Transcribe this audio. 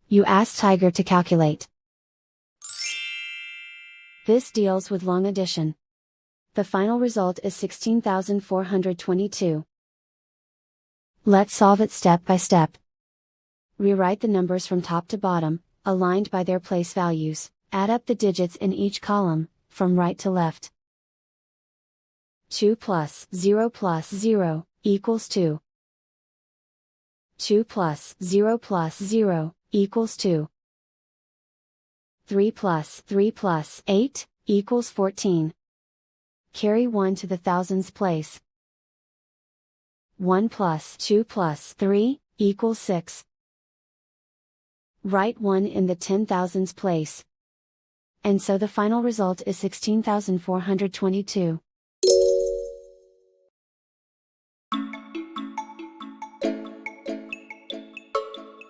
You ask Tiger to calculate. This deals with long addition. The final result is 16,422. Let's solve it step by step. Rewrite the numbers from top to bottom, aligned by their place values. Add up the digits in each column, from right to left. 2 plus 0 plus 0 equals 2. 2 plus 0 plus 0 equals 2. 3 plus 8 equals 14. Carry 1 to the thousands place. 1 plus 2 plus 3 equals 6. Write 1 in the 10,000s place. And so the final result is 16,422.